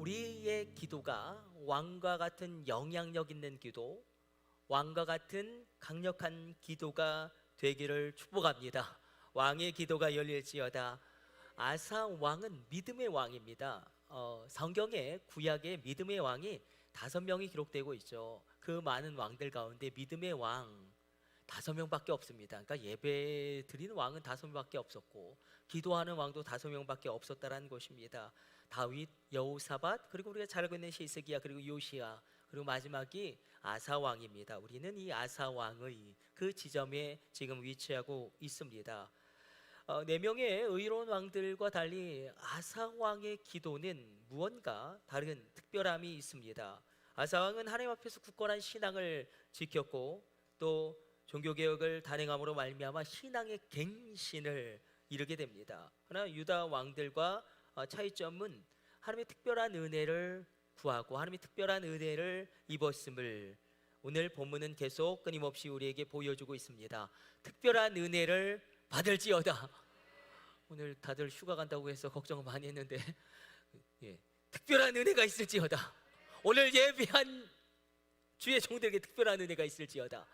우리의 기도가 왕과 같은 영향력 있는 기도, 왕과 같은 강력한 기도가 되기를 축복합니다. 왕의 기도가 열릴지어다. 아사 왕은 믿음의 왕입니다. 성경에 구약의 믿음의 왕이 5명이 기록되고 있죠. 그 많은 왕들 가운데 믿음의 왕 5명밖에 없습니다. 그러니까 예배 드리는 왕은 5명밖에 없었고 기도하는 왕도 5명밖에 없었다라는 것입니다. 다윗, 여호사밧, 그리고 우리가 잘 알고 있는 히스기야, 그리고 요시야, 그리고 마지막이 아사 왕입니다. 우리는 이 아사 왕의 그 지점에 지금 위치하고 있습니다. 4명의 의로운 왕들과 달리 아사 왕의 기도는 무언가 다른 특별함이 있습니다. 아사 왕은 하나님 앞에서 굳건한 신앙을 지켰고 또 종교개혁을 단행함으로 말미암아 신앙의 갱신을 이루게 됩니다. 그러나 유다 왕들과 차이점은 하나님의 특별한 은혜를 구하고 하나님의 특별한 은혜를 입었음을 오늘 본문은 계속 끊임없이 우리에게 보여주고 있습니다. 특별한 은혜를 받을지어다. 오늘 다들 휴가 간다고 해서 걱정을 많이 했는데 특별한 은혜가 있을지어다. 오늘 예배한 주의 종들에게 특별한 은혜가 있을지어다.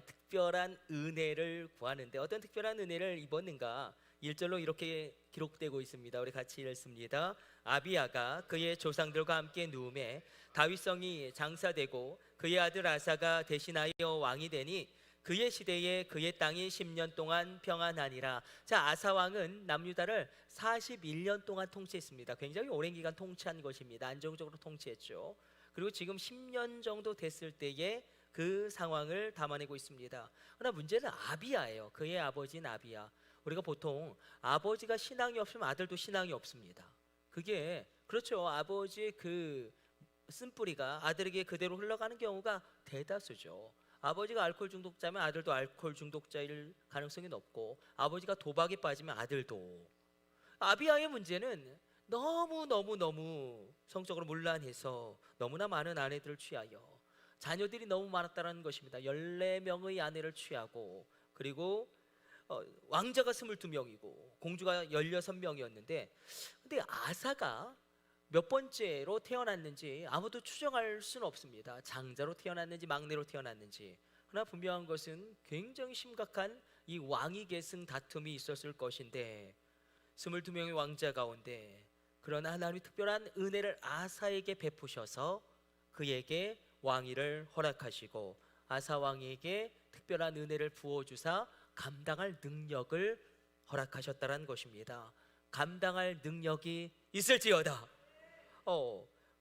특별한 은혜를 구하는데 어떤 특별한 은혜를 입었는가? 1절로 이렇게 기록되고 있습니다. 우리 같이 읽습니다. 아비야가 그의 조상들과 함께 누움에 다윗성이 장사되고 그의 아들 아사가 대신하여 왕이 되니 그의 시대에 그의 땅이 10년 동안 평안하니라. 자, 아사 왕은 남유다를 41년 동안 통치했습니다. 굉장히 오랜 기간 통치한 것입니다. 안정적으로 통치했죠. 그리고 지금 10년 정도 됐을 때에 그 상황을 담아내고 있습니다. 그러나 문제는 아비야예요. 그의 아버지인 아비야. 우리가 보통 아버지가 신앙이 없으면 아들도 신앙이 없습니다. 그게 그렇죠. 아버지의 그 쓴뿌리가 아들에게 그대로 흘러가는 경우가 대다수죠. 아버지가 알코올 중독자면 아들도 알코올 중독자일 가능성이 높고, 아버지가 도박에 빠지면 아들도. 아비야의 문제는 너무 성적으로 문란해서 너무나 많은 아내들을 취하여 자녀들이 너무 많았다는 것입니다. 14명의 아내를 취하고, 그리고 왕자가 22명이고 공주가 16명이었는데, 근데 아사가 몇 번째로 태어났는지 아무도 추정할 수는 없습니다. 장자로 태어났는지 막내로 태어났는지. 그러나 분명한 것은 굉장히 심각한 이 왕위 계승 다툼이 있었을 것인데, 22명의 왕자 가운데 그러나 하나님이 특별한 은혜를 아사에게 베푸셔서 그에게 왕위를 허락하시고, 아사 왕에게 특별한 은혜를 부어주사 감당할 능력을 허락하셨다는 것입니다. 감당할 능력이 있을지어다.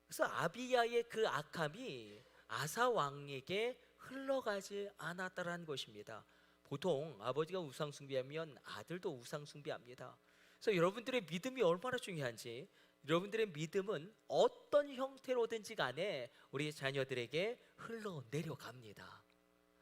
그래서 아비야의 그 악함이 아사 왕에게 흘러가지 않았다는 것입니다. 보통 아버지가 우상 숭배하면 아들도 우상 숭배합니다. 그래서 여러분들의 믿음이 얼마나 중요한지, 여러분들의 믿음은 어떤 형태로든지 간에 우리 자녀들에게 흘러내려갑니다.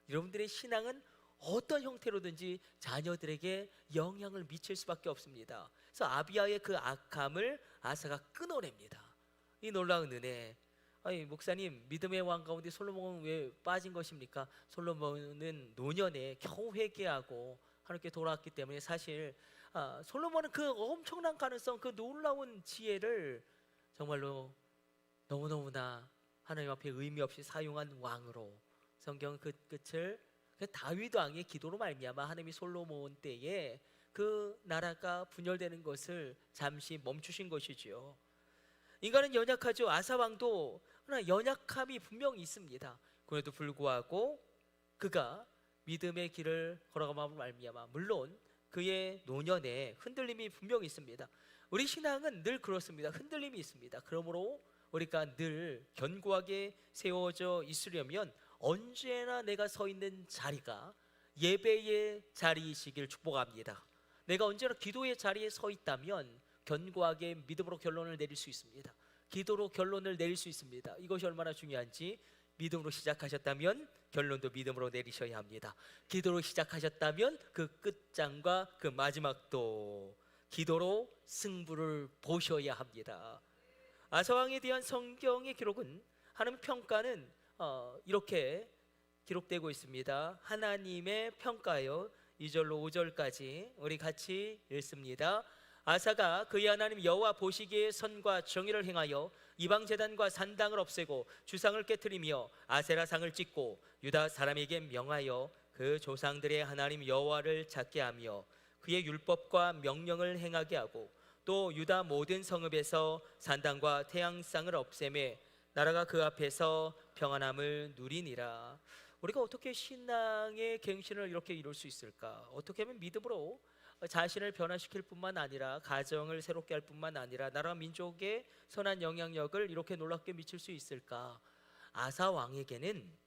여러분들의 신앙은 어떤 형태로든지 자녀들에게 영향을 미칠 수밖에 없습니다. 그래서 아비야의 그 악함을 아사가 끊어냅니다. 이 놀라운 은혜. 아니, 목사님, 믿음의 왕 가운데 솔로몬은 왜 빠진 것입니까? 솔로몬은 노년에 겨우 회개하고 하나님께 돌아왔기 때문에 사실 솔로몬은 그 엄청난 가능성, 그 놀라운 지혜를 정말로 너무너무나 하나님 앞에 의미 없이 사용한 왕으로, 성경은 그 끝을 다윗 왕의 기도로 말미암아 하나님이 솔로몬 때에 그 나라가 분열되는 것을 잠시 멈추신 것이지요. 인간은 연약하죠. 아사 왕도 그러나 연약함이 분명히 있습니다. 그래도 불구하고 그가 믿음의 길을 걸어감으로 말미암아 물론 그의 노년에 흔들림이 분명히 있습니다. 우리 신앙은 늘 그렇습니다. 흔들림이 있습니다. 그러므로 우리가 늘 견고하게 세워져 있으려면 언제나 내가 서 있는 자리가 예배의 자리이시길 축복합니다. 내가 언제나 기도의 자리에 서 있다면 견고하게 믿음으로 결론을 내릴 수 있습니다. 기도로 결론을 내릴 수 있습니다. 이것이 얼마나 중요한지, 믿음으로 시작하셨다면 결론도 믿음으로 내리셔야 합니다. 기도로 시작하셨다면 그 끝장과 그 마지막도 기도로 승부를 보셔야 합니다. 아사왕에 대한 성경의 기록은, 하나님 평가는 이렇게 기록되고 있습니다. 하나님의 평가요. 2절로 5절까지 우리 같이 읽습니다. 아사가 그의 하나님 여호와 보시기에 선과 정의를 행하여 이방 제단과 산당을 없애고 주상을 깨뜨리며 아세라상을 찢고 유다 사람에게 명하여 그 조상들의 하나님 여호와를 찾게 하며 그의 율법과 명령을 행하게 하고 또 유다 모든 성읍에서 산당과 태양상을 없애매 나라가 그 앞에서 평안함을 누리니라. 우리가 어떻게 신앙의 갱신을 이렇게 이룰 수 있을까? 어떻게 하면 믿음으로 자신을 변화시킬 뿐만 아니라 가정을 새롭게 할 뿐만 아니라 나라 민족의 선한 영향력을 이렇게 놀랍게 미칠 수 있을까? 아사 왕에게는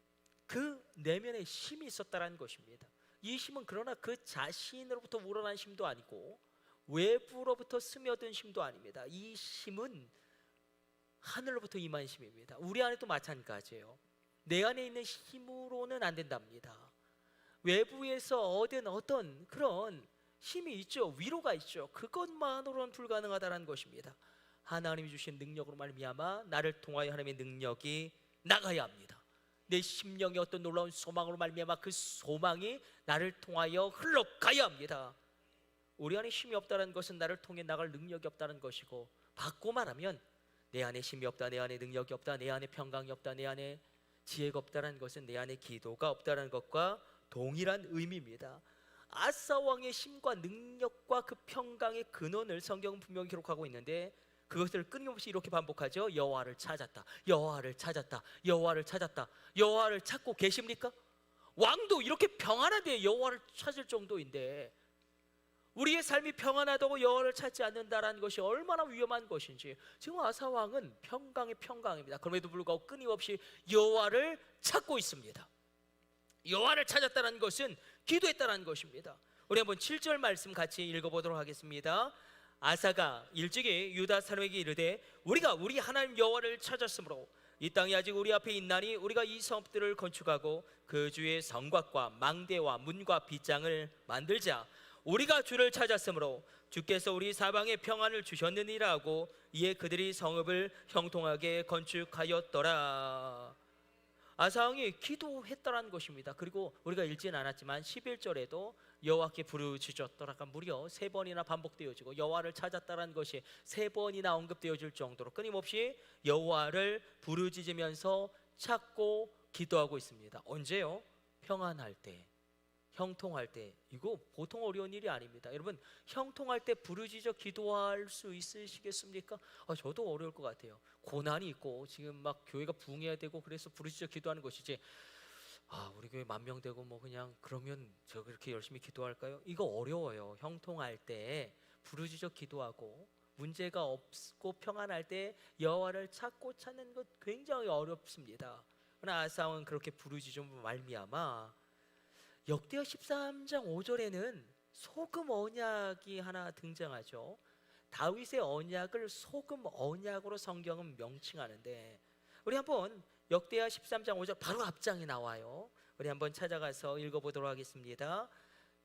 그 내면의 힘이 있었다는 것입니다. 이 힘은 그러나 그 자신으로부터 우러난 힘도 아니고 외부로부터 스며든 힘도 아닙니다. 이 힘은 하늘로부터 임한 힘입니다. 우리 안에도 마찬가지예요. 내 안에 있는 힘으로는 안 된답니다. 외부에서 얻은 어떤 그런 힘이 있죠. 위로가 있죠. 그것만으로는 불가능하다는 것입니다. 하나님이 주신 능력으로 말미암아 나를 통하여 하나님의 능력이 나가야 합니다. 내 심령의 어떤 놀라운 소망으로 말미암아 그 소망이 나를 통하여 흘러가야 합니다. 우리 안에 힘이 없다는 것은 나를 통해 나갈 능력이 없다는 것이고, 바꿔 말하면 내 안에 힘이 없다, 내 안에 능력이 없다, 내 안에 평강이 없다, 내 안에 지혜가 없다는 것은 내 안에 기도가 없다는 것과 동일한 의미입니다. 아사 왕의 힘과 능력과 그 평강의 근원을 성경은 분명히 기록하고 있는데 그것을 끊임없이 이렇게 반복하죠. 여호와를 찾았다, 여호와를 찾았다, 여호와를 찾았다. 여호와를 찾고 계십니까? 왕도 이렇게 평안한데 여호와를 찾을 정도인데 우리의 삶이 평안하다고 여호와를 찾지 않는다라는 것이 얼마나 위험한 것인지, 지금 아사 왕은 평강의 평강입니다. 그럼에도 불구하고 끊임없이 여호와를 찾고 있습니다. 여호와를 찾았다는 것은 기도했다는 것입니다. 우리 한번 7절 말씀 같이 읽어보도록 하겠습니다. 아사가 일찍이 유다 사람에게 이르되 우리가 우리 하나님 여호와를 찾았으므로 이 땅이 아직 우리 앞에 있나니 우리가 이 성읍들을 건축하고 그 주의 성곽과 망대와 문과 빗장을 만들자. 우리가 주를 찾았으므로 주께서 우리 사방에 평안을 주셨느니라 하고 이에 그들이 성읍을 형통하게 건축하였더라. 아사 왕이 기도했더라는 것입니다. 그리고 우리가 읽지는 않았지만 11절에도 여호와께 부르짖었더라가 무려 3번이나 반복되어지고 여호와를 찾았다는 것이 3번이나 언급되어질 정도로 끊임없이 여호와를 부르짖으면서 찾고 기도하고 있습니다. 언제요? 평안할 때, 형통할 때. 이거 보통 어려운 일이 아닙니다. 여러분, 형통할 때 부르짖어 기도할 수 있으시겠습니까? 저도 어려울 것 같아요. 고난이 있고 지금 막 교회가 부흥해야 되고 그래서 부르짖어 기도하는 것이지, 우리 교회 10,000명 되고 뭐 그냥 그러면 저 그렇게 열심히 기도할까요? 이거 어려워요. 형통할 때 부르짖어 기도하고 문제가 없고 평안할 때 여호와를 찾는 것 굉장히 어렵습니다. 그러나 아사왕은 그렇게 부르짖어 말미암아 역대하 13장 5절에는 소금 언약이 하나 등장하죠. 다윗의 언약을 소금 언약으로 성경은 명칭하는데, 우리 한번 역대하 13장 5절 바로 앞장에 나와요. 우리 한번 찾아가서 읽어보도록 하겠습니다.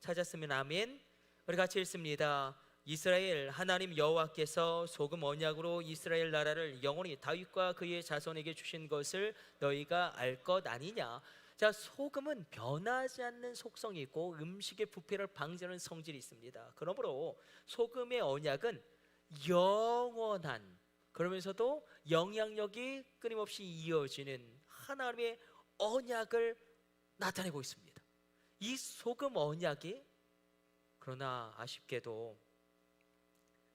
찾았으면 아멘. 우리 같이 읽습니다. 이스라엘 하나님 여호와께서 소금 언약으로 이스라엘 나라를 영원히 다윗과 그의 자손에게 주신 것을 너희가 알 것 아니냐. 자, 소금은 변하지 않는 속성이 있고 음식의 부패를 방지하는 성질이 있습니다. 그러므로 소금의 언약은 영원한, 그러면서도 영향력이 끊임없이 이어지는 하나님의 언약을 나타내고 있습니다. 이 소금 언약이 그러나 아쉽게도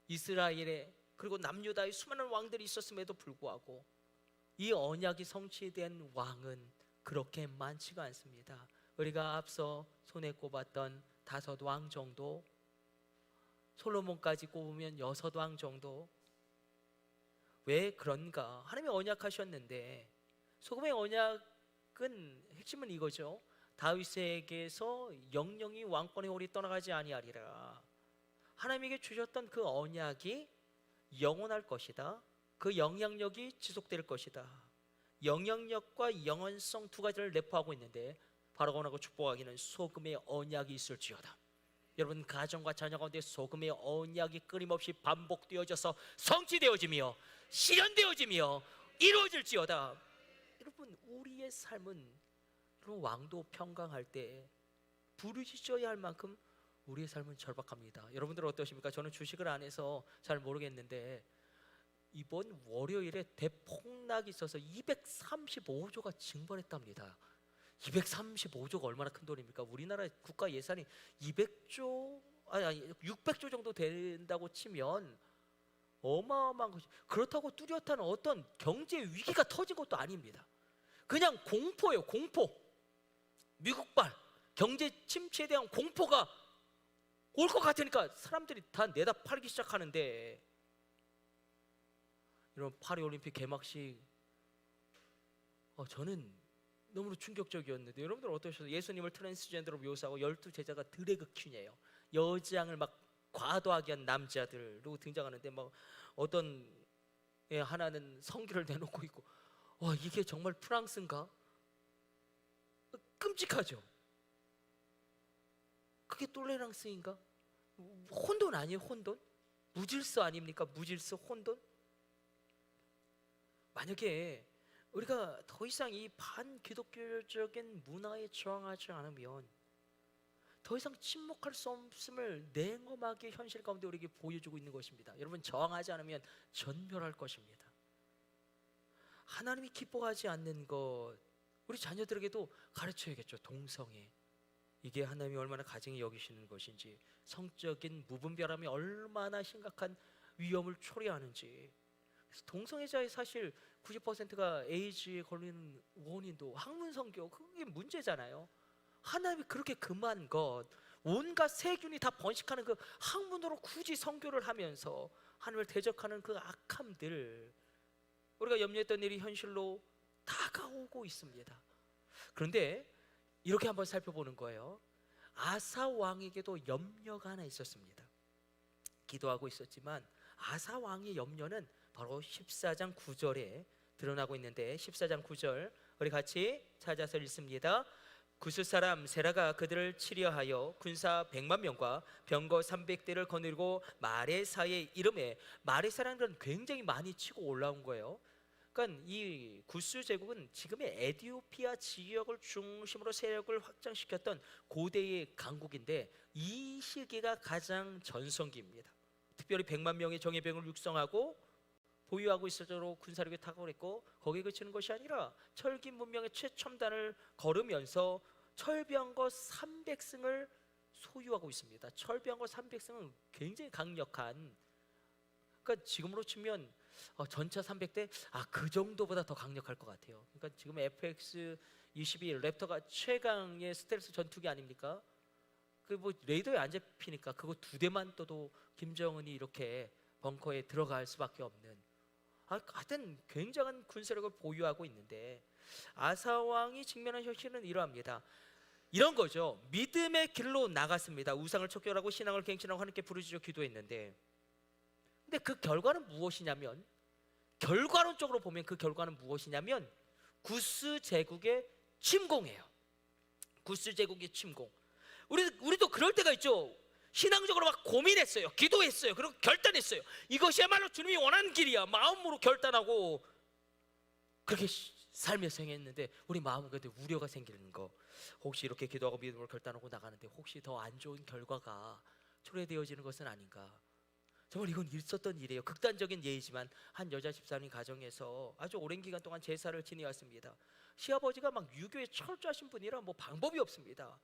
이스라엘에 그리고 남유다의 수많은 왕들이 있었음에도 불구하고 이 언약이 성취된 왕은 그렇게 많지가 않습니다. 우리가 앞서 손에 꼽았던 5왕 정도, 솔로몬까지 꼽으면 6왕 정도. 왜 그런가? 하나님이 언약하셨는데, 소금의 언약은 핵심은 이거죠. 다윗에게서 영영이 왕권의 홀이 떠나가지 아니하리라. 하나님에게 주셨던 그 언약이 영원할 것이다. 그 영향력이 지속될 것이다. 영향력과 영원성 두 가지를 내포하고 있는데, 바라고나고 축복하기는 소금의 언약이 있을지어다. 여러분, 가정과 자녀 가운데 소금의 언약이 끊임없이 반복되어져서 성취되어지며 실현되어지며 이루어질지어다. 여러분, 우리의 삶은 왕도 평강할 때 부르짖어야 할 만큼 우리의 삶은 절박합니다. 여러분들 어떠십니까? 저는 주식을 안 해서 잘 모르겠는데 이번 월요일에 대폭락이 있어서 235조가 증발했답니다. 235조가 얼마나 큰 돈입니까? 우리나라 국가 예산이 200조 아니 600조 정도 된다고 치면 어마어마한 것이, 그렇다고 뚜렷한 어떤 경제 위기가 터진 것도 아닙니다. 그냥 공포예요. 공포. 미국발 경제 침체에 대한 공포가 올 것 같으니까 사람들이 다 내다 팔기 시작하는데, 이런 파리올림픽 개막식 저는 너무나 충격적이었는데 여러분들 어떠셨어요? 예수님을 트랜스젠더로 묘사하고 12제자가 드래그 퀸이에요. 여장을 막 과도하게 한 남자들로 등장하는데 뭐 어떤 하나는 성기를 내놓고 있고, 이게 정말 프랑스인가? 끔찍하죠. 그게 똘레랑스인가? 혼돈 아니에요? 혼돈? 무질서 아닙니까? 무질서, 혼돈? 만약에 우리가 더 이상 이 반기독교적인 문화에 저항하지 않으면 더 이상 침묵할 수 없음을 냉엄하게 현실 가운데 우리에게 보여주고 있는 것입니다. 여러분, 저항하지 않으면 전멸할 것입니다. 하나님이 기뻐하지 않는 것, 우리 자녀들에게도 가르쳐야겠죠. 동성애, 이게 하나님이 얼마나 가증히 여기시는 것인지, 성적인 무분별함이 얼마나 심각한 위험을 초래하는지. 그래서 동성애자의 사실 90%가 에이즈에 걸리는 원인도 학문성교, 그게 문제잖아요. 하나님이 그렇게 금한 것, 온갖 세균이 다 번식하는 그 학문으로 굳이 성교를 하면서 하나님을 대적하는 그 악함들, 우리가 염려했던 일이 현실로 다가오고 있습니다. 그런데 이렇게 한번 살펴보는 거예요. 아사 왕에게도 염려가 하나 있었습니다. 기도하고 있었지만 아사 왕의 염려는 바로 14장 9절에 드러나고 있는데, 14장 9절 우리 같이 찾아서 읽습니다. 구스 사람 세라가 그들을 치려하여 군사 100만 명과 병거 300대를 거느리고 마레사의 이름에, 마레사라는 건 굉장히 많이 치고 올라온 거예요. 그러니까 이 구스 제국은 지금의 에티오피아 지역을 중심으로 세력을 확장시켰던 고대의 강국인데, 이 시기가 가장 전성기입니다. 특별히 100만 명의 정예병을 육성하고 보유하고 있어도록 군사력이 탁월했고, 거기에 그치는 것이 아니라 철기 문명의 최첨단을 걸으면서 철병거 300승을 소유하고 있습니다. 철병거 300승은 굉장히 강력한, 그러니까 지금으로 치면 전차 300대 그 정도보다 더 강력할 것 같아요. 그러니까 지금 FX-21 랩터가 최강의 스텔스 전투기 아닙니까? 그 뭐 레이더에 안 잡히니까 그거 2대만 떠도 김정은이 이렇게 벙커에 들어갈 수밖에 없는, 하여튼 굉장한 군사력을 보유하고 있는데, 아사 왕이 직면한 현실은 이러합니다. 이런 거죠. 믿음의 길로 나갔습니다. 우상을 척결하고 신앙을 갱신하고 하나님께 부르짖어 기도했는데, 근데 그 결과는 무엇이냐면, 결과론적으로 보면 그 결과는 무엇이냐면 구스 제국의 침공이에요. 구스 제국의 침공. 우리도 그럴 때가 있죠. 신앙적으로 막 고민했어요. 기도했어요. 그리고 결단했어요. 이것이야말로 주님이 원하는 길이야. 마음으로 결단하고 그렇게 삶에서 행했는데 우리 마음에 그때 우려가 생기는 거. 혹시 이렇게 기도하고 믿음으로 결단하고 나가는데 혹시 더 안 좋은 결과가 초래되어지는 것은 아닌가. 정말 이건 있었던 일이에요. 극단적인 예이지만 한 여자 집사님 가정에서 아주 오랜 기간 동안 제사를 지내왔습니다. 시아버지가 막 유교에 철저하신 분이라 뭐 방법이 없습니다.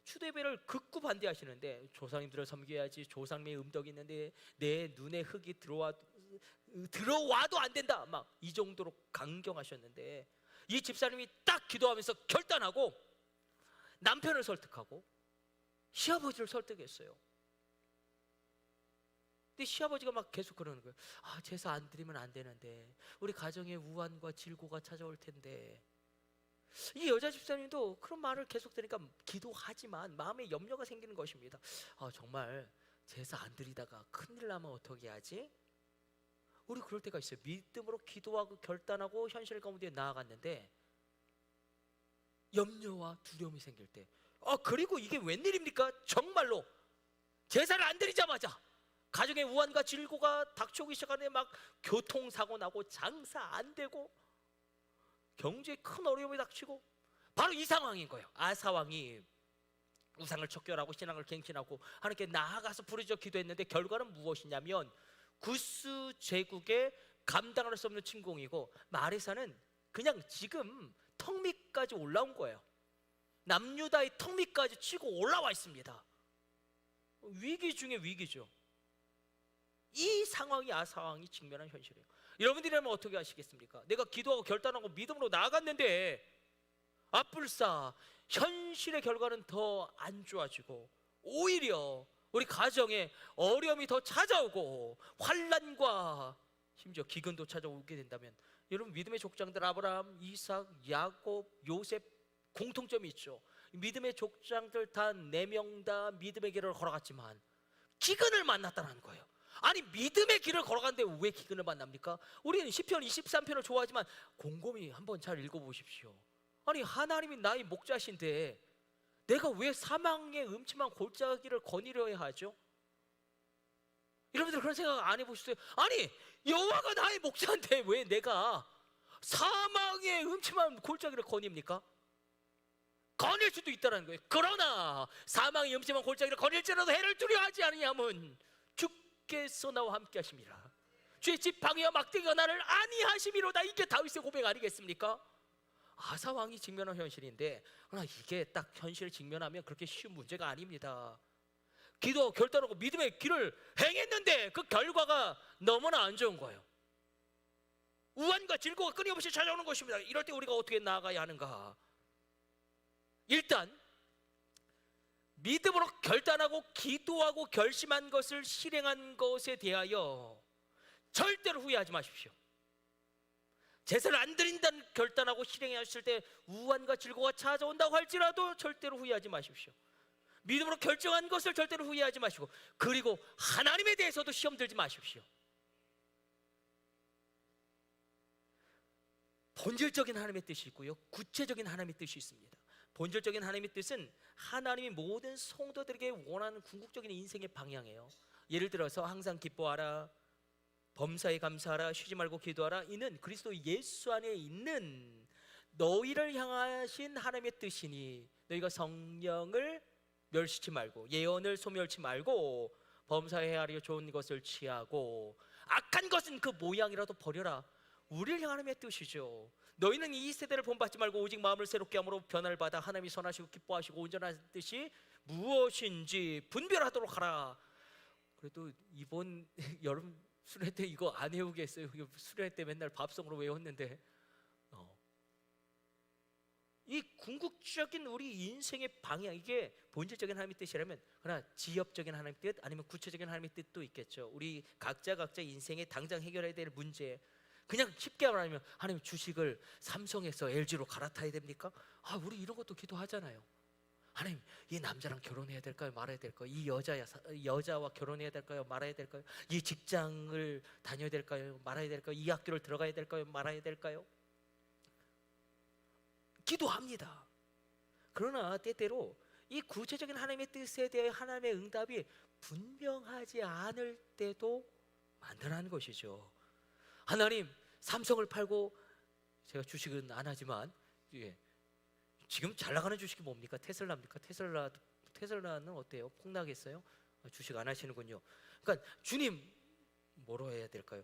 추대배를 극구 반대하시는데, 조상님들을 섬겨야지, 조상님의 음덕이 있는데 내 눈에 흙이 들어와도 안 된다, 막 이 정도로 강경하셨는데, 이 집사님이 딱 기도하면서 결단하고 남편을 설득하고 시아버지를 설득했어요. 근데 시아버지가 막 계속 그러는 거예요. 제사 안 드리면 안 되는데, 우리 가정에 우환과 질고가 찾아올 텐데. 이 여자 집사님도 그런 말을 계속 들으니까 기도하지만 마음에 염려가 생기는 것입니다. 정말 제사 안 드리다가 큰일 나면 어떻게 하지? 우리 그럴 때가 있어요. 믿음으로 기도하고 결단하고 현실 가운데 나아갔는데 염려와 두려움이 생길 때, 그리고 이게 웬일입니까? 정말로 제사를 안 드리자마자 가정의 우환과 질고가 닥쳐오기 시작하는데 막 교통사고 나고 장사 안 되고 경제에 큰 어려움이 닥치고, 바로 이 상황인 거예요. 아사 왕이 우상을 척결하고 신앙을 갱신하고 하나님께 나아가서 부르짖어 기도했는데 결과는 무엇이냐면 구스 제국의 감당할 수 없는 침공이고 마레사는 그냥 지금 턱 밑까지 올라온 거예요. 남유다의 턱 밑까지 치고 올라와 있습니다. 위기 중에 위기죠. 이 상황이 아사왕이 직면한 현실이에요. 여러분들이라면 어떻게 하시겠습니까? 내가 기도하고 결단하고 믿음으로 나아갔는데 앞불사 현실의 결과는 더 안 좋아지고 오히려 우리 가정에 어려움이 더 찾아오고 환난과 심지어 기근도 찾아오게 된다면 여러분 믿음의 족장들 아브라함, 이삭, 야곱, 요셉 공통점이 있죠. 믿음의 족장들 다 4명 다 믿음의 길을 걸어갔지만 기근을 만났다는 거예요. 아니 믿음의 길을 걸어갔는데 왜 기근을 만납니까? 우리는 시편 23편을 좋아하지만 곰곰이 한번 잘 읽어보십시오. 아니 하나님이 나의 목자신데 내가 왜 사망의 음침한 골짜기를 거니려야 하죠? 여러분들 그런 생각 안 해보셨어요? 아니 여호와가 나의 목자인데 왜 내가 사망의 음침한 골짜기를 거닙니까? 거닐 수도 있다는 거예요. 그러나 사망의 음침한 골짜기를 거닐지라도 해를 두려워하지 않으냐면 주께서 나와 함께 하심이라. 주의 지팡이와 막대기가 나를 안위하심이로다. 이게 다윗의 고백 아니겠습니까? 아사왕이 직면한 현실인데 그러나 이게 딱 현실을 직면하면 그렇게 쉬운 문제가 아닙니다. 기도 결단하고 믿음의 길을 행했는데 그 결과가 너무나 안 좋은 거예요. 우환과 질고가 끊임없이 찾아오는 것입니다. 이럴 때 우리가 어떻게 나아가야 하는가? 일단 믿음으로 결단하고 기도하고 결심한 것을 실행한 것에 대하여 절대로 후회하지 마십시오. 제사를 안 드린다는 결단하고 실행하실 때 우환과 질고가 찾아온다고 할지라도 절대로 후회하지 마십시오. 믿음으로 결정한 것을 절대로 후회하지 마시고 그리고 하나님에 대해서도 시험 들지 마십시오. 본질적인 하나님의 뜻이 있고요, 구체적인 하나님의 뜻이 있습니다. 본질적인 하나님의 뜻은 하나님이 모든 성도들에게 원하는 궁극적인 인생의 방향이에요. 예를 들어서 항상 기뻐하라, 범사에 감사하라, 쉬지 말고 기도하라. 이는 그리스도 예수 안에 있는 너희를 향하신 하나님의 뜻이니 너희가 성령을 멸시치 말고 예언을 소멸치 말고 범사에 헤아려 좋은 것을 취하고 악한 것은 그 모양이라도 버려라. 우리를 향한 하나님의 뜻이죠. 너희는 이 세대를 본받지 말고 오직 마음을 새롭게 함으로 변화를 받아 하나님이 선하시고 기뻐하시고 온전한 뜻이 무엇인지 분별하도록 하라. 그래도 이번 여름 수련회 때 이거 안 외우겠어요. 수련회 때 맨날 밥송으로 외웠는데 이 궁극적인 우리 인생의 방향, 이게 본질적인 하나님의 뜻이라면 그러나 지엽적인 하나님의 뜻 아니면 구체적인 하나님의 뜻도 있겠죠. 우리 각자 인생에 당장 해결해야 될 문제, 그냥 쉽게 말하면 하나님 주식을 삼성에서 LG로 갈아타야 됩니까? 우리 이런 것도 기도하잖아요. 하나님 이 남자랑 결혼해야 될까요? 말아야 될까요? 이 여자와 결혼해야 될까요? 말아야 될까요? 이 직장을 다녀야 될까요? 말아야 될까요? 이 학교를 들어가야 될까요? 말아야 될까요? 기도합니다. 그러나 때때로 이 구체적인 하나님의 뜻에 대해 하나님의 응답이 분명하지 않을 때도 많다는 것이죠. 하나님 삼성을 팔고, 제가 주식은 안 하지만 지금 잘 나가는 주식이 뭡니까? 테슬라입니까? 테슬라는 어때요? 폭락했어요? 주식 안 하시는군요. 그러니까 주님 뭐로 해야 될까요?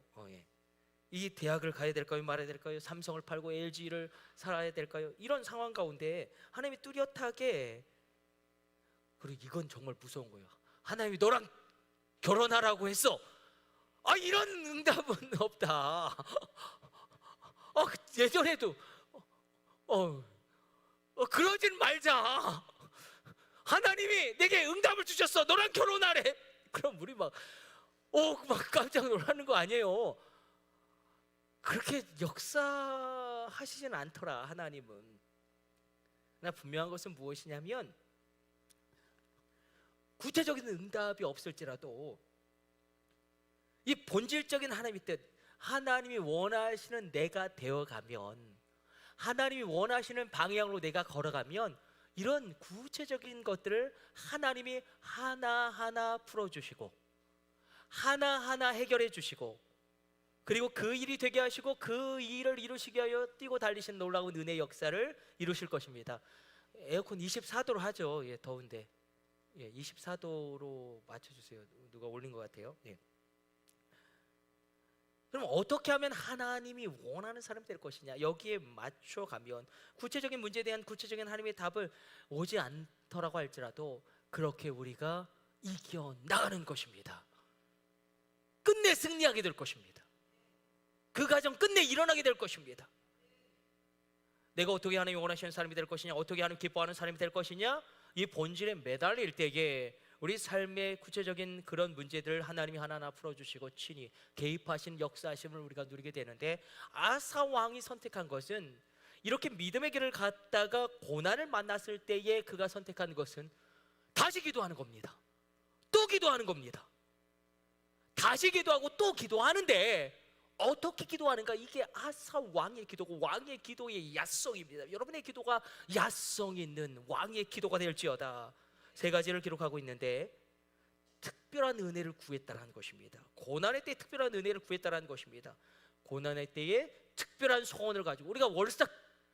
이 대학을 가야 될까요? 말아야 될까요? 삼성을 팔고 LG를 살아야 될까요? 이런 상황 가운데 하나님이 뚜렷하게, 그리고 이건 정말 무서운 거예요. 하나님이 너랑 결혼하라고 했어. 이런 응답은 없다. 예전에도 그러진 말자. 하나님이 내게 응답을 주셨어. 너랑 결혼하래. 그럼 우리 막 깜짝 놀라는 거 아니에요. 그렇게 역사하시진 않더라 하나님은. 그러나 분명한 것은 무엇이냐면 구체적인 응답이 없을지라도 이 본질적인 하나님의 뜻, 하나님이 원하시는 내가 되어가면, 하나님이 원하시는 방향으로 내가 걸어가면 이런 구체적인 것들을 하나님이 하나하나 풀어주시고 하나하나 해결해 주시고, 그리고 그 일이 되게 하시고 그 일을 이루시게 하여 뛰고 달리신 놀라운 은혜의 역사를 이루실 것입니다. 에어컨 24도로 하죠. 더운데 예, 24도로 맞춰주세요. 누가 올린 것 같아요. 예. 그럼 어떻게 하면 하나님이 원하는 사람이 될 것이냐, 여기에 맞춰가면 구체적인 문제에 대한 구체적인 하나님의 답을 오지 않더라고 할지라도 그렇게 우리가 이겨나가는 것입니다. 끝내 승리하게 될 것입니다. 그 과정 끝내 일어나게 될 것입니다. 내가 어떻게 하나님이 원하시는 사람이 될 것이냐, 어떻게 하나님 기뻐하는 사람이 될 것이냐, 이 본질에 매달릴 때에 우리 삶의 구체적인 그런 문제들을 하나님이 하나하나 풀어주시고 친히 개입하신 역사하심을 우리가 누리게 되는데, 아사 왕이 선택한 것은, 이렇게 믿음의 길을 갔다가 고난을 만났을 때에 그가 선택한 것은 다시 기도하는 겁니다. 또 기도하는 겁니다. 다시 기도하고 또 기도하는데 어떻게 기도하는가? 이게 아사 왕의 기도고 왕의 기도의 야성입니다. 여러분의 기도가 야성 있는 왕의 기도가 될지어다. 세 가지를 기록하고 있는데, 특별한 은혜를 구했다라는 것입니다. 고난의 때에 특별한 은혜를 구했다라는 것입니다. 고난의 때에 특별한 소원을 가지고, 우리가 월스타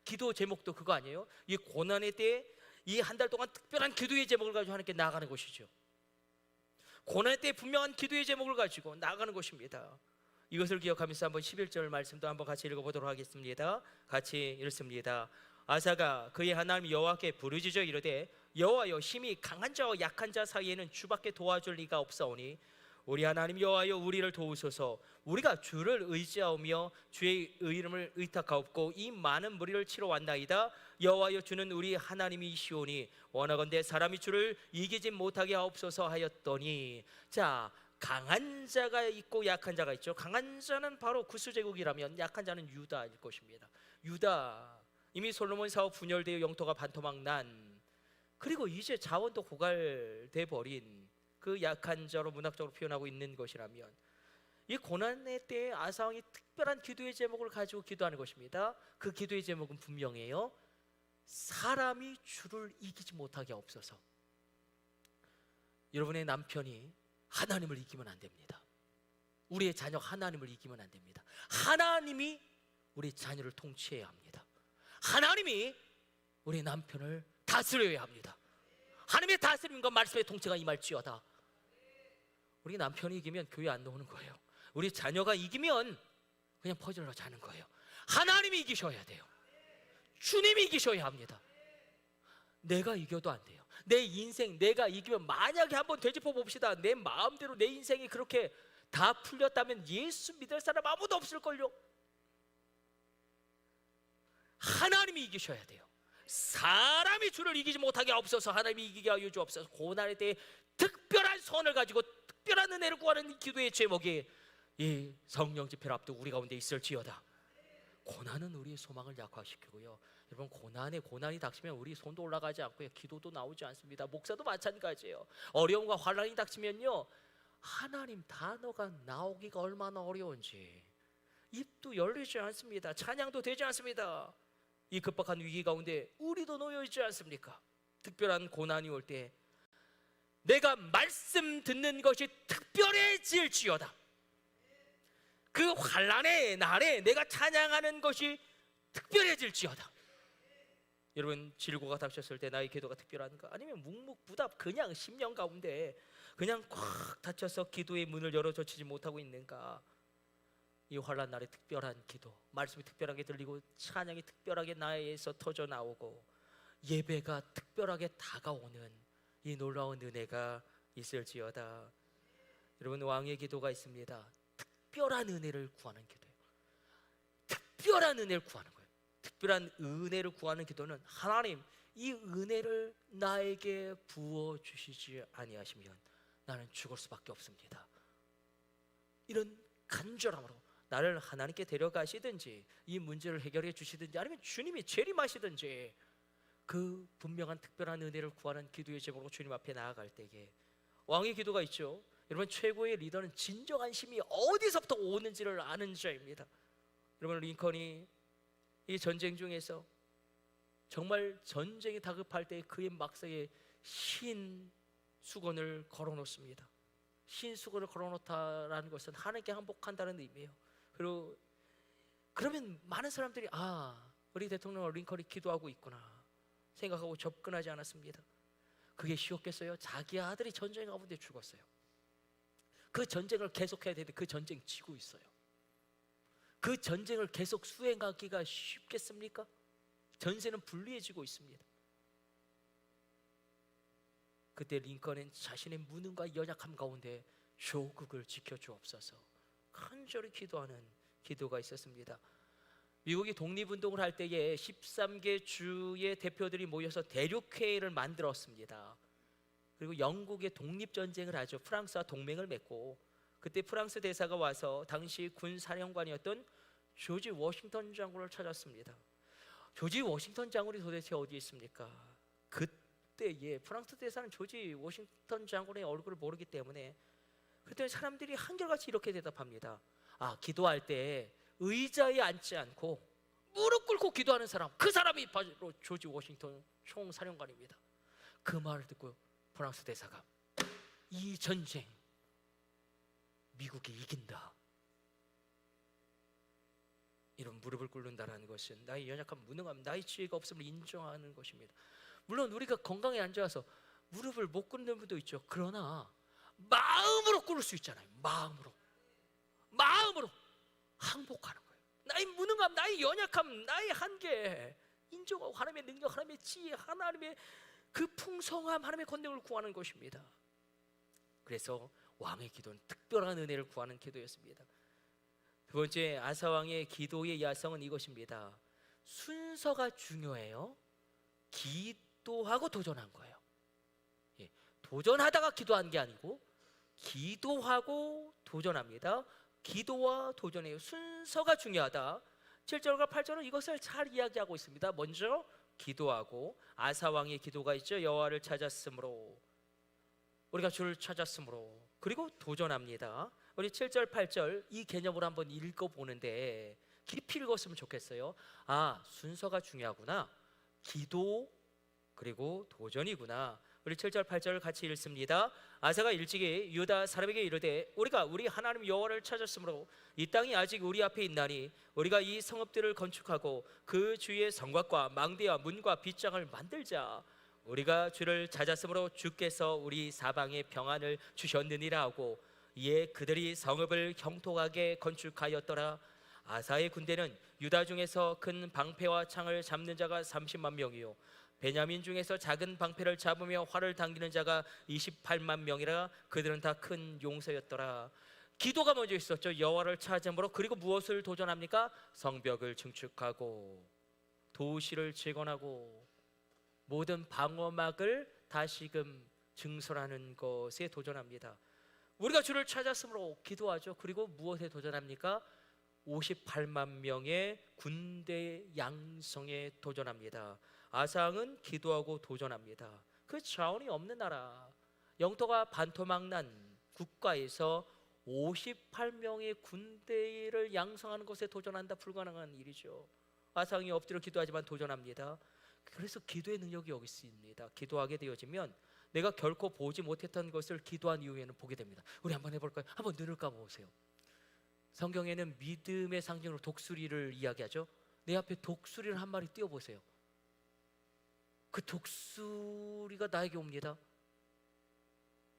기도 제목도 그거 아니에요? 이 고난의 때에 이 한 달 동안 특별한 기도의 제목을 가지고 하나님께 나아가는 것이죠. 고난의 때에 분명한 기도의 제목을 가지고 나아가는 것입니다. 이것을 기억하면서 한번 11절 말씀도 한번 같이 읽어보도록 하겠습니다. 같이 읽습니다. 아사가 그의 하나님 여호와께 부르짖어 이르되, 여호와여, 심히 강한 자와 약한 자 사이에는 주밖에 도와줄 리가 없사오니 우리 하나님 여호와여, 우리를 도우소서. 우리가 주를 의지하오며 주의 이름을 의탁하옵고 이 많은 무리를 치러 왔나이다. 여호와여, 주는 우리 하나님이시오니 원하건대 사람이 주를 이기지 못하게 하옵소서 하였더니, 자, 강한 자가 있고 약한 자가 있죠. 강한 자는 바로 구스제국이라면 약한 자는 유다일 것입니다. 유다, 이미 솔로몬 사업 분열되어 영토가 반토막 난, 그리고 이제 자원도 고갈돼 버린 그 약한 자로 문학적으로 표현하고 있는 것이라면, 이 고난의 때에 아사 왕이 특별한 기도의 제목을 가지고 기도하는 것입니다. 그 기도의 제목은 분명해요. 사람이 주를 이기지 못하게 하옵소서. 여러분의 남편이 하나님을 이기면 안 됩니다. 우리의 자녀 하나님을 이기면 안 됩니다. 하나님이 우리 자녀를 통치해야 합니다. 하나님이 우리 남편을 다스려야 합니다. 하나님의 다스림과 말씀의 통치가 임할지어다. 우리 남편이 이기면 교회 안 나오는 거예요. 우리 자녀가 이기면 그냥 퍼즐로 자는 거예요. 하나님이 이기셔야 돼요. 주님이 이기셔야 합니다. 내가 이겨도 안 돼요. 내 인생 내가 이기면, 만약에 한번 되짚어 봅시다. 내 마음대로 내 인생이 그렇게 다 풀렸다면 예수 믿을 사람 아무도 없을걸요. 하나님이 이기셔야 돼요. 사람이 주를 이기지 못하게 하옵소서. 하나님이 이기게 하여 주옵소서. 고난의 때에 특별한 선을 가지고 특별한 은혜를 구하는 기도의 제목이 이 성령 집회를 앞두고 우리 가운데 있을지어다. 고난은 우리의 소망을 약화시키고요. 여러분, 고난이 닥치면 우리 손도 올라가지 않고요, 기도도 나오지 않습니다. 목사도 마찬가지예요. 어려움과 환난이 닥치면요, 하나님 단어가 나오기가 얼마나 어려운지, 입도 열리지 않습니다. 찬양도 되지 않습니다. 이 급박한 위기 가운데 우리도 놓여 있지 않습니까? 특별한 고난이 올 때 내가 말씀 듣는 것이 특별해질지어다. 그 환난의 날에 내가 찬양하는 것이 특별해질지어다. 여러분, 질고가 닥쳤을 때 나의 기도가 특별한가? 아니면 묵묵부답 그냥 10년 가운데 그냥 꽉 닫혀서 기도의 문을 열어젖히지 못하고 있는가? 이 환난 날에 특별한 기도, 말씀이 특별하게 들리고 찬양이 특별하게 나에서 터져 나오고 예배가 특별하게 다가오는 이 놀라운 은혜가 있을지어다. 여러분, 왕의 기도가 있습니다. 특별한 은혜를 구하는 기도예요. 특별한 은혜를 구하는 거예요. 특별한 은혜를 구하는 기도는, 하나님, 이 은혜를 나에게 부어 주시지 아니하시면 나는 죽을 수밖에 없습니다. 이런 간절함으로 나를 하나님께 데려가시든지 이 문제를 해결해 주시든지, 아니면 주님이 재림하시든지, 그 분명한 특별한 은혜를 구하는 기도의 제목으로 주님 앞에 나아갈 때에 왕의 기도가 있죠. 여러분, 최고의 리더는 진정한 힘이 어디서부터 오는지를 아는 자입니다. 여러분, 링컨이 이 전쟁 중에서 정말 전쟁이 다급할 때 그의 막사에 흰 수건을 걸어놓습니다. 흰 수건을 걸어놓다라는 것은 하나님께 항복한다는 의미예요. 그리고 그러면 많은 사람들이, 우리 대통령 링컨이 기도하고 있구나 생각하고 접근하지 않았습니다. 그게 쉬웠겠어요? 자기 아들이 전쟁 가운데 죽었어요. 그 전쟁을 계속해야 되는데 그 전쟁 지고 있어요. 그 전쟁을 계속 수행하기가 쉽겠습니까? 전세는 불리해지고 있습니다. 그때 링컨은 자신의 무능과 연약함 가운데 조국을 지켜주옵소서 간절히 기도하는 기도가 있었습니다. 미국이 독립운동을 할 때에 13개 주의 대표들이 모여서 대륙회의를 만들었습니다. 그리고 영국의 독립전쟁을 하죠. 프랑스와 동맹을 맺고, 그때 프랑스 대사가 와서 당시 군사령관이었던 조지 워싱턴 장군을 찾았습니다. 조지 워싱턴 장군이 도대체 어디에 있습니까? 그때에 프랑스 대사는 조지 워싱턴 장군의 얼굴을 모르기 때문에 그때 사람들이 한결같이 이렇게 대답합니다. 기도할 때 의자에 앉지 않고 무릎 꿇고 기도하는 사람, 그 사람이 바로 조지 워싱턴 총사령관입니다. 그 말을 듣고 프랑스 대사가 이 전쟁 미국이 이긴다. 이런 무릎을 꿇는다라는 것은 나의 연약함, 무능함, 나의 지혜가 없음을 인정하는 것입니다. 물론 우리가 건강에 앉아서 무릎을 못 꿇는 분도 있죠. 그러나 마음으로 꿇을 수 있잖아요. 마음으로 항복하는 거예요. 나의 무능함, 나의 연약함, 나의 한계 인정하고 하나님의 능력, 하나님의 지혜, 하나님의 그 풍성함, 하나님의 권능을 구하는 것입니다. 그래서 왕의 기도는 특별한 은혜를 구하는 기도였습니다. 두 번째, 아사왕의 기도의 야성은 이것입니다. 순서가 중요해요. 기도하고 도전한 거예요. 도전하다가 기도한 게 아니고 기도하고 도전합니다. 기도와 도전이에요. 순서가 중요하다. 7절과 8절은 이것을 잘 이야기하고 있습니다. 먼저 기도하고, 아사왕의 기도가 있죠. 여호와를 찾았으므로, 우리가 주를 찾았으므로, 그리고 도전합니다. 우리 7절 8절 이 개념으로 한번 읽어보는데 깊이 읽었으면 좋겠어요. 순서가 중요하구나. 기도 그리고 도전이구나. 우리 7절 8절을 같이 읽습니다. 아사가 일찍이 유다 사람에게 이르되 우리가 우리 하나님 여호와를 찾았으므로 이 땅이 아직 우리 앞에 있나니 우리가 이 성읍들을 건축하고 그 주위에 성곽과 망대와 문과 빗장을 만들자. 우리가 주를 찾았으므로 주께서 우리 사방에 평안을 주셨느니라 하고, 이에 그들이 성읍을 형통하게 건축하였더라. 아사의 군대는 유다 중에서 큰 방패와 창을 잡는 자가 30만 명이요 베냐민 중에서 작은 방패를 잡으며 활을 당기는 자가 28만 명이라. 그들은 다 큰 용사였더라. 기도가 먼저 있었죠. 여호와를 찾음으로. 그리고 무엇을 도전합니까? 성벽을 증축하고 도시를 재건하고 모든 방어막을 다시금 증설하는 것에 도전합니다. 우리가 주를 찾았으므로 기도하죠. 그리고 무엇에 도전합니까? 58만 명의 군대 양성에 도전합니다. 아사왕은 기도하고 도전합니다. 그 자원이 없는 나라, 영토가 반토막 난 국가에서 58명의 군대를 양성하는 것에 도전한다. 불가능한 일이죠. 아사왕이 엎드려 기도하지만 도전합니다. 그래서 기도의 능력이 여기 있습니다. 기도하게 되어지면 내가 결코 보지 못했던 것을 기도한 이후에는 보게 됩니다. 우리 한번 해볼까요? 한번 눈을 감아보세요. 성경에는 믿음의 상징으로 독수리를 이야기하죠. 내 앞에 독수리를 한 마리 띄워보세요. 그 독수리가 나에게 옵니다.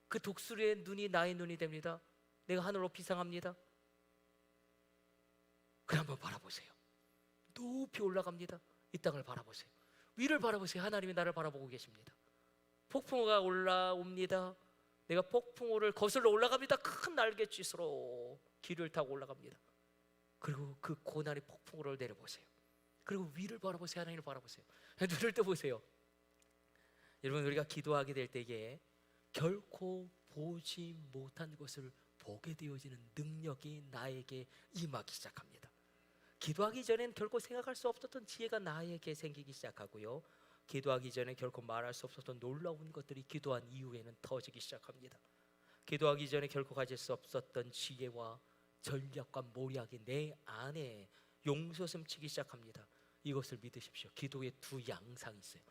그 독수리의 눈이 나의 눈이 됩니다. 내가 하늘로 비상합니다. 그래 한번 바라보세요. 높이 올라갑니다. 이 땅을 바라보세요. 위를 바라보세요. 하나님이 나를 바라보고 계십니다. 폭풍우가 올라옵니다. 내가 폭풍우를 거슬러 올라갑니다. 큰 날갯짓으로 길을 타고 올라갑니다. 그리고 그 고난의 폭풍우를 내려보세요. 그리고 위를 바라보세요. 하나님을 바라보세요. 눈을 떠보세요. 여러분, 우리가 기도하게 될 때에 결코 보지 못한 것을 보게 되어지는 능력이 나에게 임하기 시작합니다. 기도하기 전엔 결코 생각할 수 없었던 지혜가 나에게 생기기 시작하고요, 기도하기 전에 결코 말할 수 없었던 놀라운 것들이 기도한 이후에는 터지기 시작합니다. 기도하기 전에 결코 가질 수 없었던 지혜와 전략과 모략이 내 안에 용솟음치기 시작합니다. 이것을 믿으십시오. 기도의 두 양상이 있어요.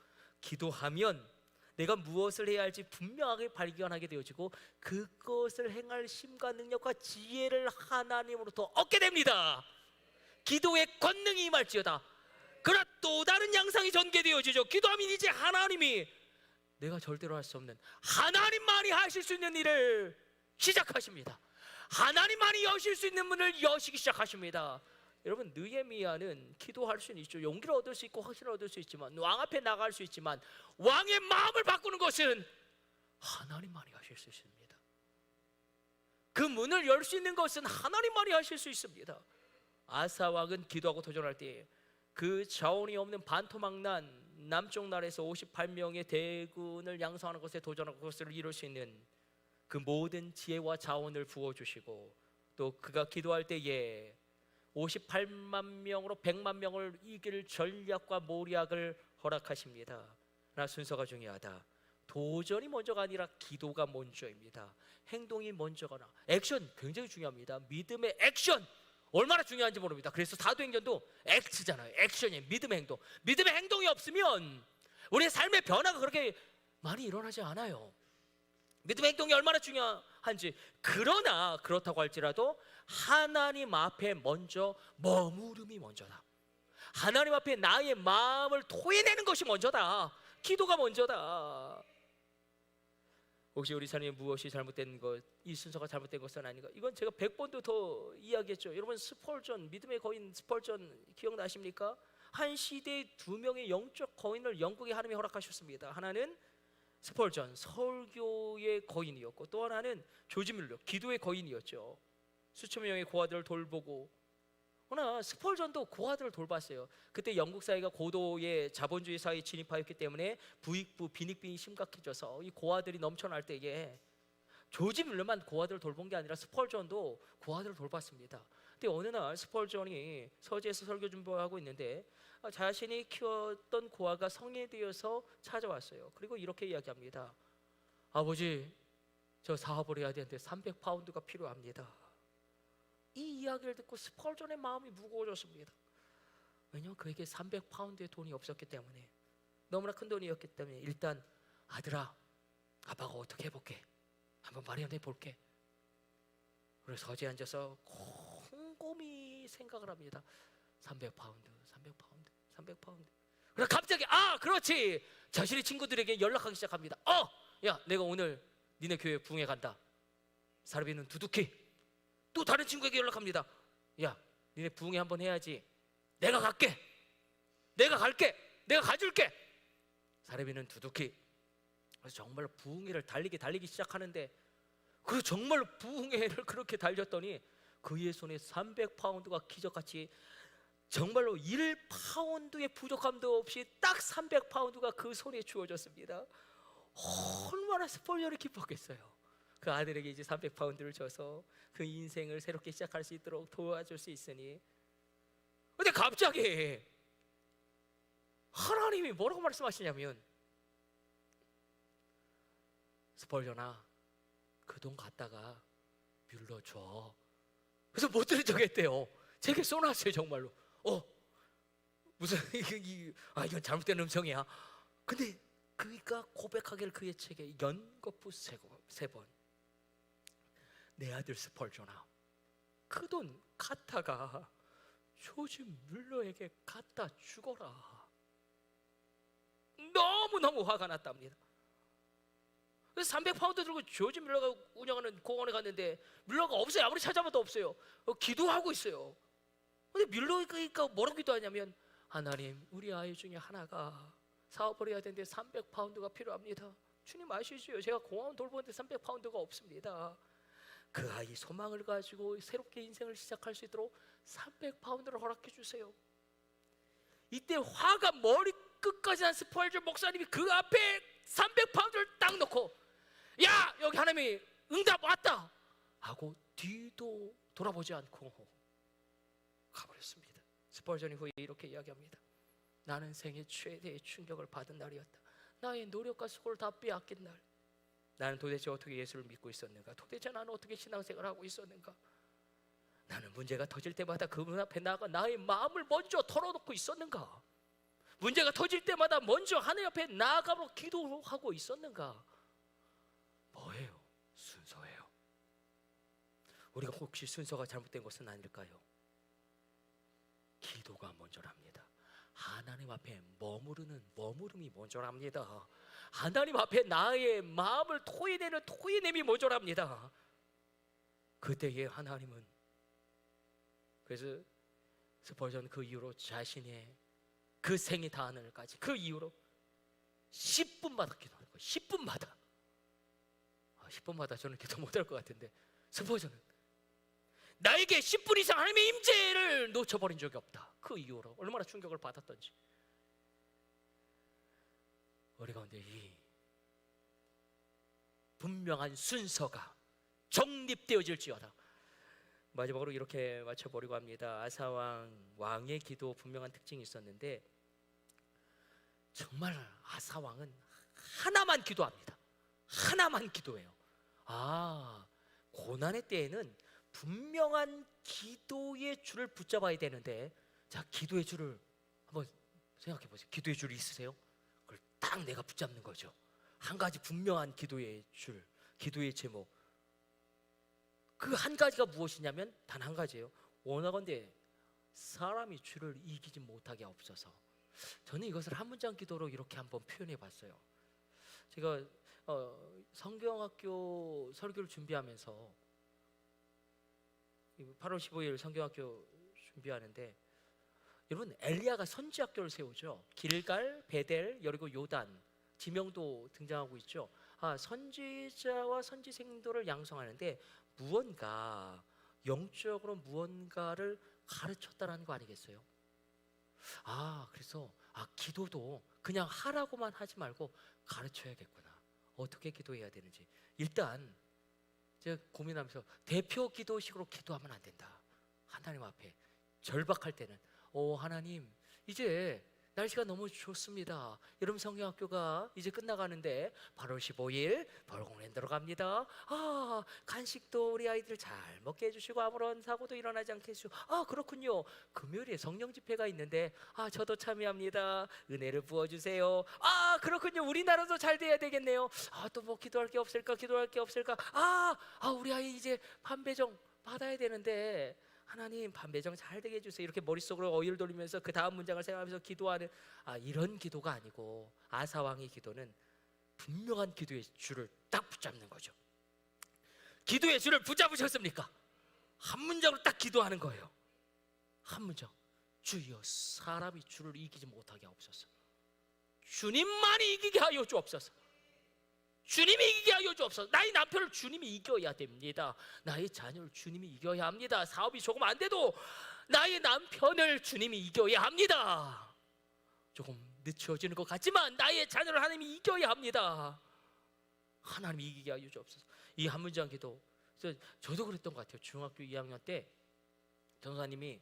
기도하면 내가 무엇을 해야 할지 분명하게 발견하게 되어지고 그것을 행할 힘과 능력과 지혜를 하나님으로부터 얻게 됩니다. 기도의 권능이 임할지어다. 그러나 또 다른 양상이 전개되어지죠. 기도하면 이제 하나님이 내가 절대로 할 수 없는 하나님만이 하실 수 있는 일을 시작하십니다. 하나님만이 여실 수 있는 문을 여시기 시작하십니다. 여러분, 느헤미야는 기도할 수는 있죠. 용기를 얻을 수 있고 확신을 얻을 수 있지만, 왕 앞에 나갈 수 있지만, 왕의 마음을 바꾸는 것은 하나님만이 하실 수 있습니다. 그 문을 열 수 있는 것은 하나님만이 하실 수 있습니다. 아사 왕은 기도하고 도전할 때 그 자원이 없는 반토막난 남쪽 나라에서 58명의 대군을 양성하는 것에 도전하고 그것을 이룰 수 있는 그 모든 지혜와 자원을 부어주시고, 또 그가 기도할 때에 58만 명으로 100만 명을 이길 전략과 모략을 허락하십니다. 그러나 순서가 중요하다. 도전이 먼저가 아니라 기도가 먼저입니다. 행동이 먼저거나 액션 굉장히 중요합니다. 믿음의 액션 얼마나 중요한지 모릅니다. 그래서 사도행전도 액트잖아요. 액션이에요. 믿음의 행동. 믿음의 행동이 없으면 우리의 삶의 변화가 그렇게 많이 일어나지 않아요. 믿음의 행동이 얼마나 중요한지. 그러나 그렇다고 할지라도 하나님 앞에 먼저 머무름이 먼저다. 하나님 앞에 나의 마음을 토해내는 것이 먼저다. 기도가 먼저다. 혹시 우리 삶에 무엇이 잘못된 것, 이 순서가 잘못된 것은 아닌가? 이건 제가 100번도 더 이야기했죠. 여러분, 스펄전, 믿음의 거인 스펄전 기억나십니까? 한 시대에 두 명의 영적 거인을 영국에 하나님이 허락하셨습니다. 하나는 스펄전, 설교의 거인이었고, 또 하나는 조지 뮬러, 기도의 거인이었죠. 수천 명의 고아들을 돌보고, 그러나 스펄전도 고아들을 돌봤어요. 그때 영국 사회가 고도의 자본주의 사회에 진입하였기 때문에 부익부, 빈익빈이 심각해져서 이 고아들이 넘쳐날 때에 조지 뮬러만 고아들을 돌본 게 아니라 스펄전도 고아들을 돌봤습니다. 근데 어느 날 스펄전이 서재에서 설교 준비하고 있는데 자신이 키웠던 고아가 성인이 되어서 찾아왔어요. 그리고 이렇게 이야기합니다. 아버지, 저 사업을 해야 되는데 300파운드가 필요합니다. 이 이야기를 듣고 스펄전의 마음이 무거워졌습니다. 왜냐하면 그에게 300파운드의 돈이 없었기 때문에, 너무나 큰 돈이었기 때문에, 일단 아들아, 아빠가 어떻게 해볼게, 한번 마련해 볼게. 그래서 서재에 앉아서 곰곰이 생각을 합니다. 300파운드, 300파운드, 300파운드. 그래 갑자기 그렇지, 자신의 친구들에게 연락하기 시작합니다. 야, 내가 오늘 니네 교회 부흥회 간다. 사르비는 두둑히. 또 다른 친구에게 연락합니다. 야, 니네 부흥회 한번 해야지. 내가 갈게. 내가 갈게. 내가 가줄게. 사르비는 두둑히. 그래서 정말로 부흥회를 달리기 시작하는데, 그 정말로 부흥회를 그렇게 달렸더니 그의 손에 300파운드가 기적같이, 정말로 1파운드의 부족함도 없이 딱 300파운드가 그 손에 주어졌습니다. 얼마나 스펄전이 기뻤겠어요. 그 아들에게 이제 300파운드를 줘서 그 인생을 새롭게 시작할 수 있도록 도와줄 수 있으니. 근데 갑자기 하나님이 뭐라고 말씀하시냐면, 스펄전아, 그 돈 갖다가 뮬러 줘. 그래서 못 들은 척 했대요. 제게 쏘놨어요. 정말로. 무슨 이건 잘못된 음성이야. 근데 그가 고백하기를 그의 책에 연거푸 3번, 내 아들 스펄전아, 그 돈 갖다가 조지 뮬러에게 갖다 주거라. 너무너무 화가 났답니다. 그래서 300파운드 들고 조지 뮬러가 운영하는 공원에 갔는데 뮬러가 없어요. 아무리 찾아봐도 없어요. 기도하고 있어요. 근데 뮬러가 뭐라고 기도하냐면, 하나님, 우리 아이 중에 하나가 사업을 해야 되는데 300파운드가 필요합니다. 주님 아시죠? 제가 공원 돌보는데 300파운드가 없습니다. 그 아이 소망을 가지고 새롭게 인생을 시작할 수 있도록 300파운드를 허락해 주세요. 이때 화가 머리 끝까지 난 스펄전 목사님이 그 앞에 300파운드를 딱 놓고, 야, 여기 하나님이 응답 왔다 하고 뒤도 돌아보지 않고 가버렸습니다. 스펄전이 후에 이렇게 이야기합니다. 나는 생애 최대의 충격을 받은 날이었다. 나의 노력과 수고를 다 빼앗긴 날. 나는 도대체 어떻게 예수를 믿고 있었는가? 도대체 나는 어떻게 신앙생활을 하고 있었는가? 나는 문제가 터질 때마다 그분 앞에 나가 나의 마음을 먼저 털어놓고 있었는가? 문제가 터질 때마다 먼저 하나님 앞에 나아가로 기도하고 있었는가? 뭐예요? 순서예요. 우리가 혹시 순서가 잘못된 것은 아닐까요? 기도가 먼저랍니다. 하나님 하나님 앞에 머무름이 모자랍니다. 하나님 앞에 나의 마음을 토해내는 모자랍니다. 그때에 하나님은, 그래서 스펄전 그 이후로 자신의 그 생이 다하늘까지 그 이후로 10분마다 기도하는 거예요. 10분마다. 10분마다 저는 기도 못할 것 같은데 스펄전은 나에게 10분 이상 하나님의 임재를 놓쳐버린 적이 없다. 그 이후로 얼마나 충격을 받았던지. 우리 가운데 이 분명한 순서가 정립되어질지어다. 마지막으로 이렇게 맞춰보려고 합니다. 왕의 기도 고분명한 특징이 있었는데 정말 아사왕은 하나만 기도합니다. 하나만 기도해요. 고난의 때에는 분명한 기도의 줄을 붙잡아야 되는데, 자, 기도의 줄을 한번 생각해 보세요. 기도의 줄이 있으세요? 그걸 딱 내가 붙잡는 거죠. 한 가지 분명한 기도의 줄, 기도의 제목. 그 한 가지가 무엇이냐면 단 한 가지예요. 원하건대 사람이 주를 이기지 못하게 하옵소서. 저는 이것을 한 문장 기도로 이렇게 한번 표현해 봤어요. 제가 성경학교 설교를 준비하면서 8월 15일 성경학교 준비하는데, 여러분 엘리야가 선지학교를 세우죠. 길갈, 베델, 여리고 요단 지명도 등장하고 있죠. 선지자와 선지생도를 양성하는데 무언가 영적으로 무언가를 가르쳤다라는 거 아니겠어요? 그래서 기도도 그냥 하라고만 하지 말고 가르쳐야겠구나. 어떻게 기도해야 되는지. 일단 제가 고민하면서 대표 기도식으로 기도하면 안 된다. 하나님 앞에 절박할 때는 하나님, 이제 날씨가 너무 좋습니다. 여름 성경학교가 이제 끝나가는데 8월 15일 벌공랜드로 갑니다. 간식도 우리 아이들 잘 먹게 해주시고 아무런 사고도 일어나지 않게 해주시고, 그렇군요. 금요일에 성령 집회가 있는데 저도 참여합니다. 은혜를 부어주세요. 그렇군요. 우리나라도 잘 돼야 되겠네요. 또 뭐 기도할 게 없을까? 우리 아이 이제 판배정 받아야 되는데 하나님 판배정 잘 되게 해주세요. 이렇게 머릿속으로 어휘를 돌리면서 그 다음 문장을 생각하면서 기도하는 이런 기도가 아니고, 아사왕의 기도는 분명한 기도의 줄을 딱 붙잡는 거죠. 기도의 줄을 붙잡으셨습니까? 한 문장으로 딱 기도하는 거예요. 한 문장. 주여, 사람이 주를 이기지 못하게 하옵소서. 주님만이 이기게 하여 주옵소서. 주님이 이기게 하여 주옵소서. 나의 남편을 주님이 이겨야 됩니다. 나의 자녀를 주님이 이겨야 합니다. 사업이 조금 안 돼도 나의 남편을 주님이 이겨야 합니다. 조금 늦춰지는 것 같지만 나의 자녀를 하나님이 이겨야 합니다. 하나님이 이기게 하여 주옵소서. 이 한 문장 기도, 저도 그랬던 것 같아요. 중학교 2학년 때 전사님이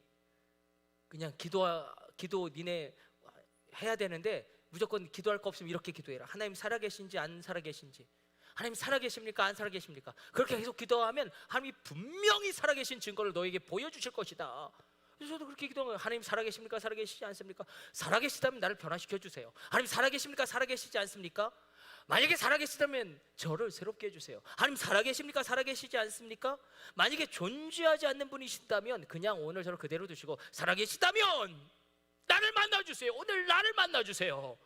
그냥 기도 니네 해야 되는데 무조건 기도할 거 없으면 이렇게 기도해라. 하나님 살아계신지 안 살아계신지, 하나님 살아계십니까 안 살아계십니까? 그렇게 계속 기도하면 하나님이 분명히 살아계신 증거를 너에게 보여주실 것이다. 그래서 저도 그렇게 기도하면, 하나님 살아계십니까? 살아계시지 않습니까? 살아계시다면 나를 변화시켜 주세요. 하나님 살아계십니까? 살아계시지 않습니까? 만약에 살아계시다면 저를 새롭게 해주세요. 하나님 살아계십니까? 살아계시지 않습니까? 만약에 존재하지 않는 분이신다면 그냥 오늘 저를 그대로 두시고, 살아계시다면 나를 만나주세요. 오늘 나를 만나주세요.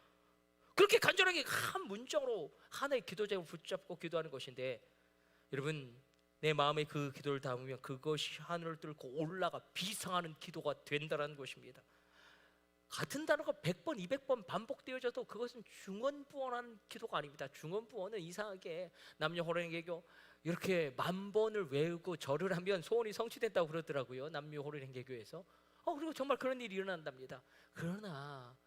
그렇게 간절하게 한 문장으로 하나의 기도 제목을 붙잡고 기도하는 것인데, 여러분 내 마음에 그 기도를 담으면 그것이 하늘을 뚫고 올라가 비상하는 기도가 된다는 것입니다. 같은 단어가 100번 200번 반복되어져도 그것은 중언부언하는 기도가 아닙니다. 중언부언은 이상하게 남녀 호련행개교 이렇게 10,000번을 외우고 절을 하면 소원이 성취된다고 그러더라고요. 남녀 호련행개교에서. 그리고 정말 그런 일이 일어난답니다. 그러나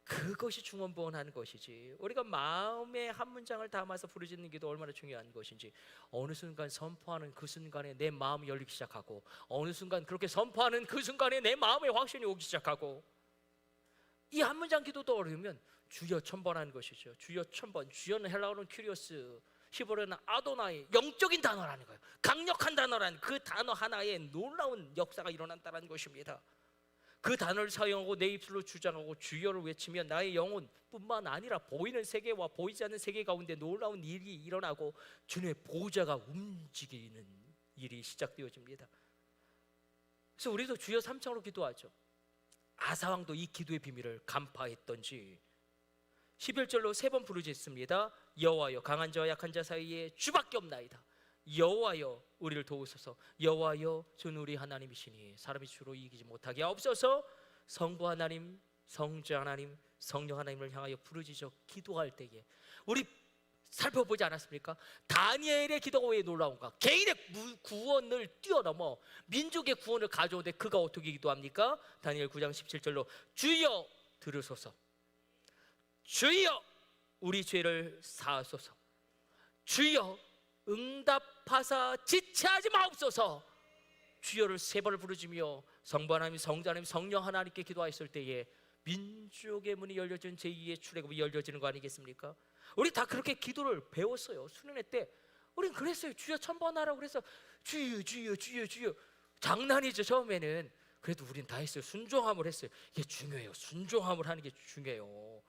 그것이 중언부언하는 것이지, 우리가 마음의 한 문장을 담아서 부르짖는 기도 얼마나 중요한 것인지, 어느 순간 선포하는 그 순간에 내 마음이 열리기 시작하고, 어느 순간 그렇게 선포하는 그 순간에 내 마음에 확신이 오기 시작하고, 이 한 문장 기도도 어려우면 주여 1000번 하는 것이죠. 주여 1000번. 주여는 헬라어로는 큐리오스, 히브리어는 아도나이, 영적인 단어라는 거예요. 강력한 단어라는 그 단어 하나에 놀라운 역사가 일어난다는 것입니다. 그 단어를 사용하고 내 입술로 주장하고 주여를 외치면 나의 영혼뿐만 아니라 보이는 세계와 보이지 않는 세계 가운데 놀라운 일이 일어나고 주님의 보좌가 움직이는 일이 시작되어집니다. 그래서 우리도 주여 3창으로 기도하죠. 아사왕도 이 기도의 비밀을 간파했던지 11절로 3번 부르짖습니다. 여호와여, 강한 자와 약한 자 사이에 주밖에 없나이다. 여호와여, 우리를 도우소서. 여호와여, 주는 우리 하나님이시니 사람이 주로 이기지 못하게 하옵소서. 성부 하나님, 성자 하나님, 성령 하나님을 향하여 부르짖어 기도할 때에 우리 살펴보지 않았습니까? 다니엘의 기도가 왜 놀라운가? 개인의 구원을 뛰어넘어 민족의 구원을 가져오는데 그가 어떻게 기도합니까? 다니엘 9장 17절로 주여 들으소서. 주여 우리 죄를 사하소서. 주여 응답하사 지체하지 마옵소서. 주여를 3번을 부르짖으며 성부 하나님, 성자 하나님, 성령 하나님께 기도하였을 때에 민족의 문이 열려진 제2의 출애굽이 열려지는 거 아니겠습니까? 우리 다 그렇게 기도를 배웠어요. 수련회 때 우린 그랬어요. 주여 천번하라고 그래서 주여 주여 주여 주여. 장난이죠 처음에는. 그래도 우린 다 했어요. 순종함을 했어요. 이게 중요해요. 순종함을 하는 게 중요해요.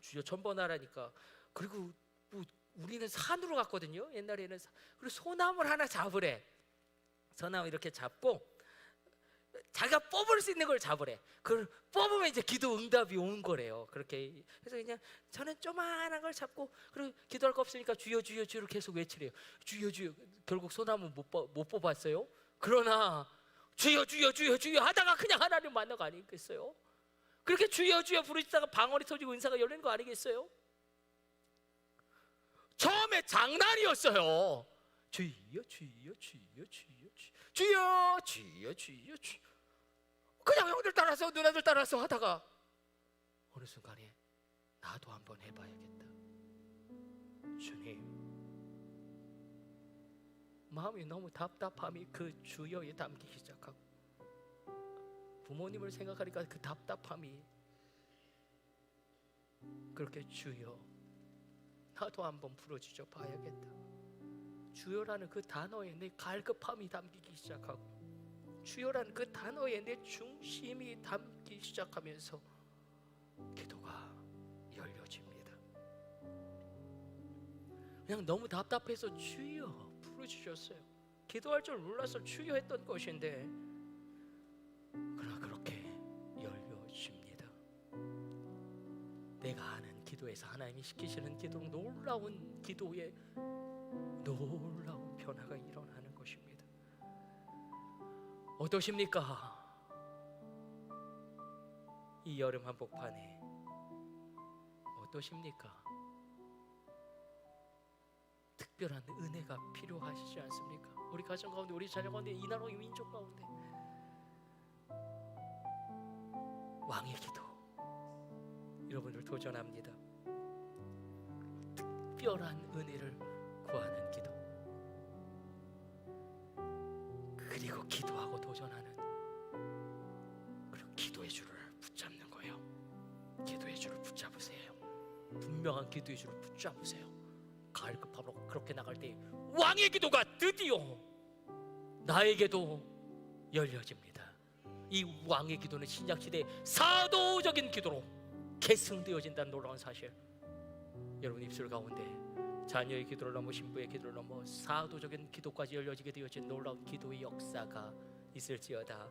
주여 천번하라니까. 그리고 뭐 우리는 산으로 갔거든요. 옛날에는. 그리고 소나무를 하나 잡으래. 소나무 이렇게 잡고 자기가 뽑을 수 있는 걸 잡으래. 그걸 뽑으면 이제 기도 응답이 온 거래요. 그렇게. 그래서 그냥 저는 조그만한 걸 잡고 그리고 기도할 거 없으니까 주여 주여 주여를 계속 외치래요. 주여 주여. 결국 소나무 못 뽑았어요. 그러나 주여 주여 주여 주여 하다가 그냥 하나님 만난 거 아니겠어요? 그렇게 주여 주여 부르시다가 방언이 터지고 은사가 열리는 거 아니겠어요? 처음에 장난이었어요. 주여 주여 주여 주여 주여 주여 주여 주여. 그냥 형들 따라서 누나들 따라서 하다가 어느 순간에 나도 한번 해봐야겠다. 주님, 마음이 너무 답답함이 그 주여에 담기기 시작하고 부모님을 생각하니까 그 답답함이 그렇게 주여 나도 한번 부르짖어 봐야겠다. 주여라는 그 단어에 내 갈급함이 담기기 시작하고 주여라는 그 단어에 내 중심이 담기 시작하면서 기도가 열려집니다. 그냥 너무 답답해서 주여 부르짖었어요. 기도할 줄 몰라서 주여 했던 것인데 그러나 그렇게 열려집니다. 내가 아는 기도에서 하나님이 시키시는 기도, 놀라운 기도에 놀라운 변화가 일어나는 것입니다. 어떠십니까? 이 여름 한복판에 어떠십니까? 특별한 은혜가 필요하시지 않습니까? 우리 가정 가운데, 우리 자녀 가운데, 이 나라의 민족 가운데 왕의 기도 여러분을 도전합니다. 특별한 은혜를 구하는 기도, 그리고 기도하고 도전하는, 그리고 기도의 줄을 붙잡는 거예요. 기도의 줄을 붙잡으세요. 분명한 기도의 줄을 붙잡으세요. 갈급함으로 그렇게 나갈 때 왕의 기도가 드디어 나에게도 열려집니다. 이 왕의 기도는 신약시대의 사도적인 기도로 계승되어진다는 놀라운 사실, 여러분 입술 가운데 자녀의 기도를 넘어 신부의 기도를 넘어 사도적인 기도까지 열려지게 되어진 놀라운 기도의 역사가 있을지어다.